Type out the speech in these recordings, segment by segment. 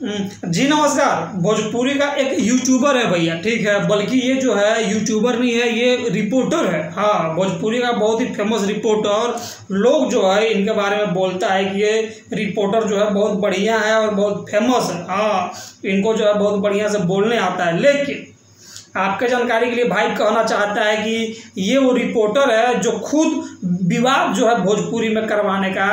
जी नमस्कार। भोजपुरी का एक यूट्यूबर है भैया, ठीक है, बल्कि ये जो है यूट्यूबर नहीं है, ये रिपोर्टर है। हाँ, भोजपुरी का बहुत ही फेमस रिपोर्टर। लोग जो है इनके बारे में बोलता है कि ये रिपोर्टर जो है बहुत बढ़िया है और बहुत फेमस है। हाँ, इनको जो है बहुत बढ़िया से बोलने आता है। लेकिन आपके जानकारी के लिए भाई कहना चाहता है कि ये वो रिपोर्टर है जो खुद विवाद जो है भोजपुरी में करवाने का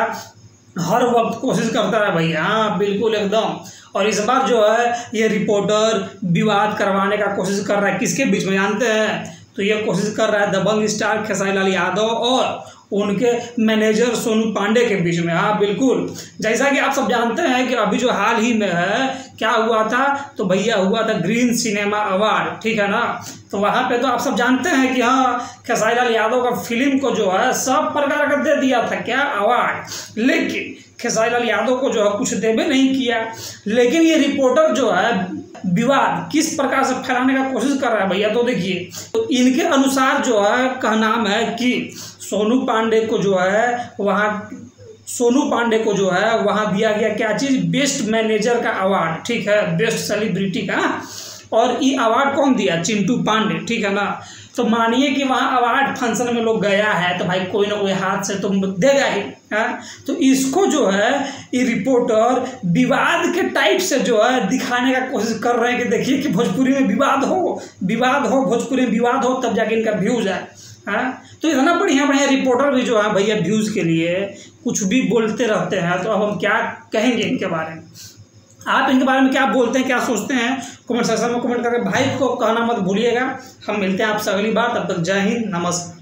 हर वक्त कोशिश करता है भैया। हाँ, बिल्कुल एकदम। और इस बार जो है ये रिपोर्टर विवाद करवाने का कोशिश कर रहा है। किसके बीच में जानते हैं? तो ये कोशिश कर रहा है दबंग स्टार खेसारी लाल यादव और उनके मैनेजर सोनू पांडे के बीच में। हाँ बिल्कुल, जैसा कि आप सब जानते हैं कि अभी जो हाल ही में है क्या हुआ था, तो भैया हुआ था ग्रीन सिनेमा अवार्ड, ठीक है ना। तो वहाँ पे तो आप सब जानते हैं कि हाँ, खेसारी लाल यादव का फिल्म को जो है सब प्रकार का दे दिया था क्या अवार्ड, लेकिन खेसारी लाल यादव को जो है कुछ देवे नहीं किया। लेकिन ये रिपोर्टर जो है विवाद किस प्रकार से फैलाने का कोशिश कर रहा है भैया, तो देखिए। तो इनके अनुसार जो है कहनाम है कि सोनू पांडे को जो है वहाँ दिया गया क्या चीज़, बेस्ट मैनेजर का अवार्ड, ठीक है, बेस्ट सेलिब्रिटी का। और ये अवार्ड कौन दिया? चिंटू पांडे, ठीक है ना। तो मानिए कि वहाँ अवार्ड फंक्शन में लोग गया है तो भाई कोई ना कोई हाथ से तो देगा ही। हाँ, तो इसको जो है ये रिपोर्टर विवाद के टाइप से जो है दिखाने का कोशिश कर रहे हैं कि देखिए कि भोजपुरी में विवाद हो, भोजपुरी में विवाद हो, तब जाके इनका व्यूज़ है। हाँ, तो इतना बढ़िया रिपोर्टर भी जो है भैया व्यूज़ के लिए कुछ भी बोलते रहते हैं। तो अब हम क्या कहेंगे इनके बारे में? आप इनके बारे में क्या बोलते हैं, क्या सोचते हैं, कमेंट सेक्शन में कमेंट करके भाई को कहना मत भूलिएगा। हम मिलते हैं आपसे अगली बार, तब तक जय हिंद, नमस्कार।